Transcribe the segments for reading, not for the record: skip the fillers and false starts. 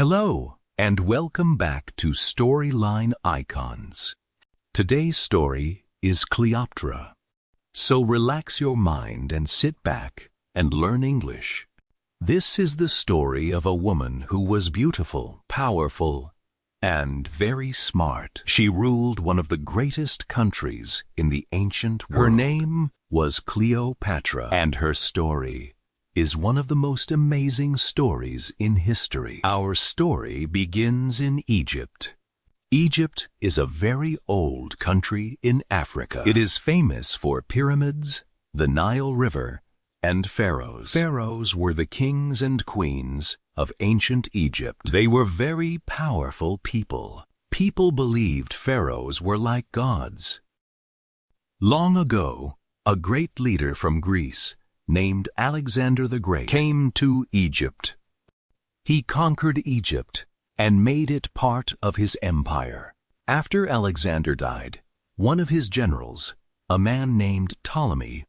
Hello, and welcome back to Storyline Icons. Today's story is Cleopatra. So relax your mind and sit back and learn English. This is the story of a woman who was beautiful, powerful, and very smart. She ruled one of the greatest countries in the ancient world. Her name was Cleopatra, and her story is one of the most amazing stories in history. Our story begins in Egypt. Egypt is a very old country in Africa. It is famous for pyramids, the Nile River, and pharaohs. Pharaohs were the kings and queens of ancient Egypt. They were very powerful people. People believed pharaohs were like gods. Long ago, a great leader from Greece named Alexander the Great came to Egypt. He conquered Egypt and made it part of his empire. After Alexander died, one of his generals, a man named Ptolemy,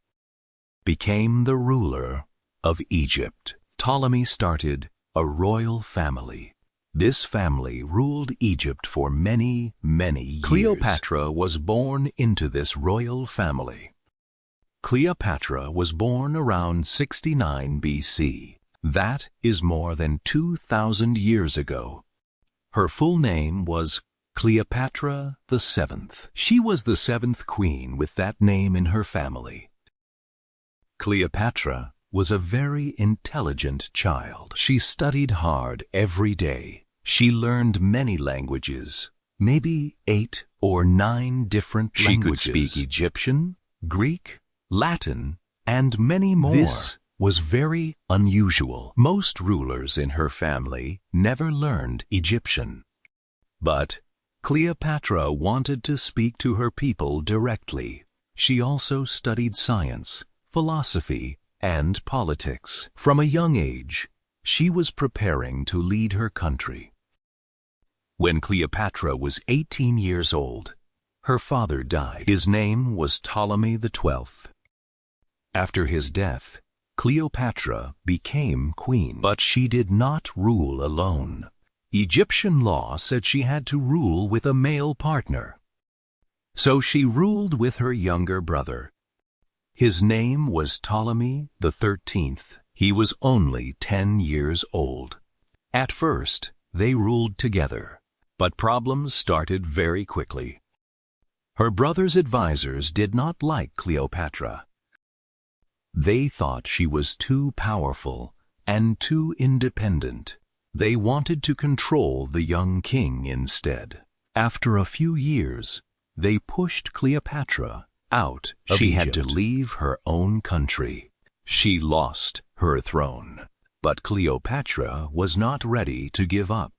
became the ruler of Egypt. Ptolemy started a royal family. This family ruled Egypt for many, many years. Cleopatra was born into this royal family. Cleopatra was born around 69 BC. That is more than 2,000 years ago. Her full name was Cleopatra the Seventh. She was the seventh queen with that name in her family. Cleopatra was a very intelligent child. She studied hard every day. She learned many languages, maybe 8 or 9 different languages. She could speak Egyptian, Greek, Latin, and many more. This was very unusual. Most rulers in her family never learned Egyptian. But Cleopatra wanted to speak to her people directly. She also studied science, philosophy, and politics. From a young age, she was preparing to lead her country. When Cleopatra was 18 years old, her father died. His name was Ptolemy XII. After his death, Cleopatra became queen. But she did not rule alone. Egyptian law said she had to rule with a male partner. So she ruled with her younger brother. His name was Ptolemy XIII. He was only 10 years old. At first, they ruled together, but problems started very quickly. Her brother's advisors did not like Cleopatra. They thought she was too powerful and too independent. They wanted to control the young king instead. After a few years, they pushed Cleopatra out of Egypt. She had to leave her own country. She lost her throne, but Cleopatra was not ready to give up.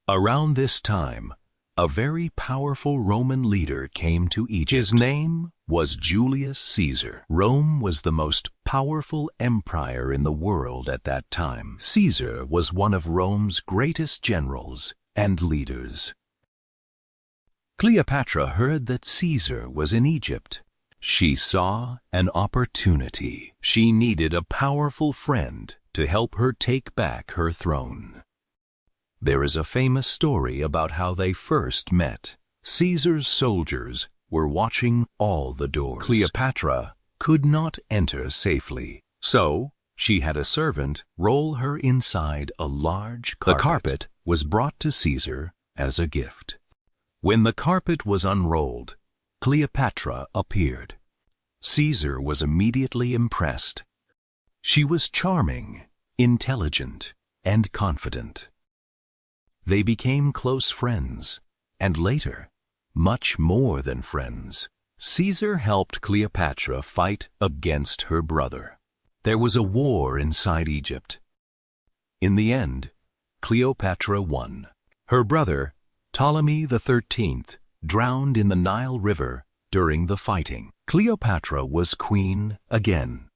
Around this time, a very powerful Roman leader came to Egypt. His name was Julius Caesar. Rome was the most powerful empire in the world at that time. Caesar was one of Rome's greatest generals and leaders. Cleopatra heard that Caesar was in Egypt. She saw an opportunity. She needed a powerful friend to help her take back her throne. There is a famous story about how they first met. Caesar's soldiers were watching all the doors. Cleopatra could not enter safely, so she had a servant roll her inside a large carpet. The carpet was brought to Caesar as a gift. When the carpet was unrolled, Cleopatra appeared. Caesar was immediately impressed. She was charming, intelligent, and confident. They became close friends, and later, much more than friends. Caesar helped Cleopatra fight against her brother. There was a war inside Egypt. In the end, Cleopatra won. Her brother, Ptolemy XIII, drowned in the Nile River during the fighting. Cleopatra was queen again.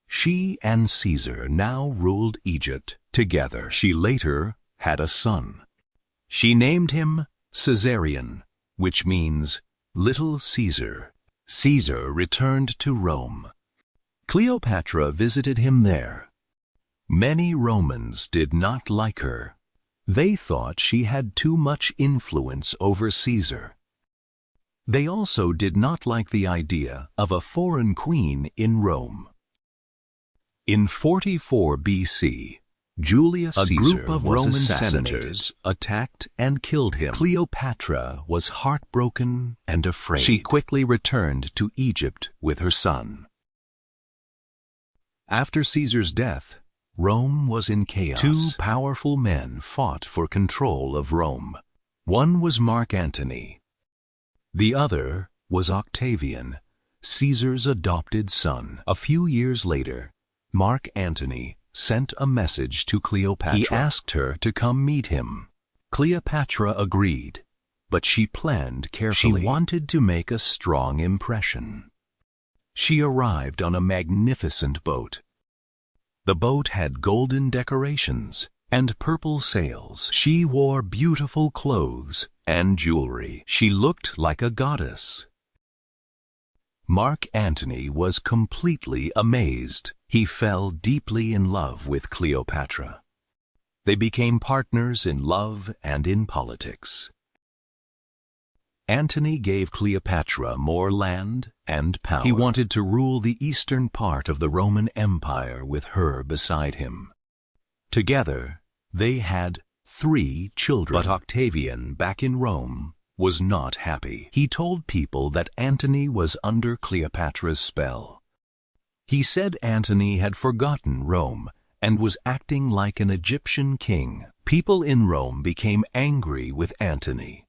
She and Caesar now ruled Egypt together. She later had a son. She named him Caesarion, which means Little Caesar. Caesar returned to Rome. Cleopatra visited him there. Many Romans did not like her They thought she had too much influence over Caesar. They also did not like the idea of a foreign queen in Rome. In 44 BC, Julius Caesar, a group of Roman senators, attacked and killed him. Cleopatra was heartbroken and afraid. She quickly returned to Egypt with her son. After Caesar's death, Rome was in chaos. Two powerful men fought for control of Rome. One was Mark Antony. The other was Octavian, Caesar's adopted son. A few years later, Mark Antony sent a message to Cleopatra. He asked her to come meet him. Cleopatra agreed, but she planned carefully. She wanted to make a strong impression. She arrived on a magnificent boat. The boat had golden decorations and purple sails. She wore beautiful clothes and jewelry. She looked like a goddess. Mark Antony was completely amazed. He fell deeply in love with Cleopatra. They became partners in love and in politics. Antony gave Cleopatra more land and power. He wanted to rule the eastern part of the Roman Empire with her beside him. Together, they had 3 children. But Octavian, back in Rome, was not happy. He told people that Antony was under Cleopatra's spell. He said Antony had forgotten Rome and was acting like an Egyptian king. People in Rome became angry with Antony.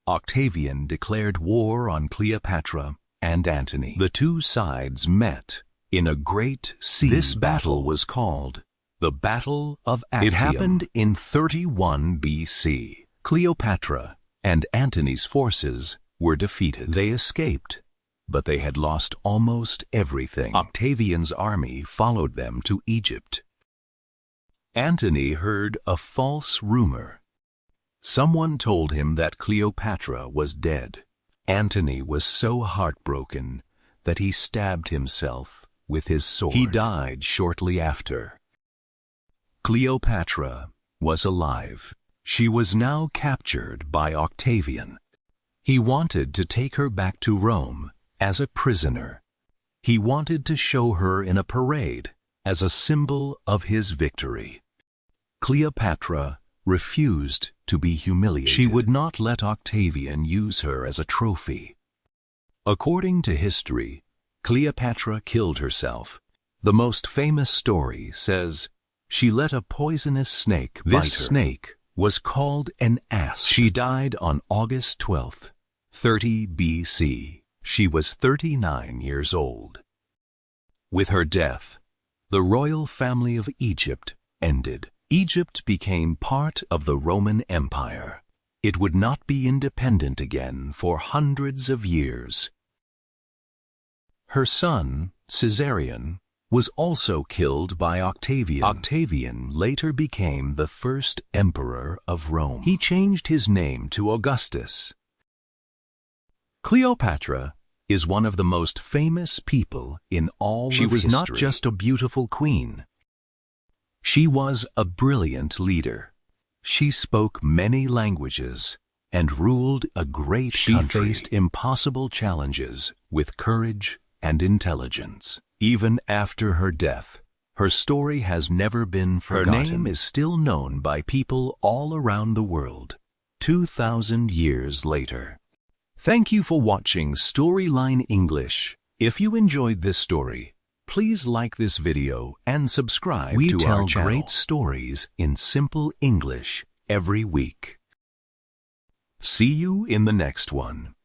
Octavian declared war on Cleopatra and Antony. The two sides met in a great sea. This battle was called the Battle of Actium. It happened in 31 BC. Cleopatra and Antony's forces were defeated. They escaped, but they had lost almost everything. Octavian's army followed them to Egypt. Antony heard a false rumor. Someone told him that Cleopatra was dead. Antony was so heartbroken that he stabbed himself with his sword. He died shortly after. Cleopatra was alive. She was now captured by Octavian. He wanted to take her back to Rome as a prisoner. He wanted to show her in a parade as a symbol of his victory. Cleopatra refused to be humiliated. She would not let Octavian use her as a trophy. According to history, Cleopatra killed herself. The most famous story says she let a poisonous snake bite her. This snake was called an asp. She died on August 12th, 30 BC. She was 39 years old. With her death, the royal family of Egypt ended. Egypt became part of the Roman Empire. It would not be independent again for hundreds of years. Her son, Caesarion, was also killed by Octavian. Octavian later became the first emperor of Rome. He changed his name to Augustus. Cleopatra is one of the most famous people in all of history. She was not just a beautiful queen. She was a brilliant leader. She spoke many languages and ruled a great country. She faced impossible challenges with courage and intelligence. Even after her death, her story has never been forgotten. Her name is still known by people all around the world, 2,000 years later. Thank you for watching Storyline English. If you enjoyed this story, please like this video and subscribe to our channel. We tell great stories in simple English every week. See you in the next one.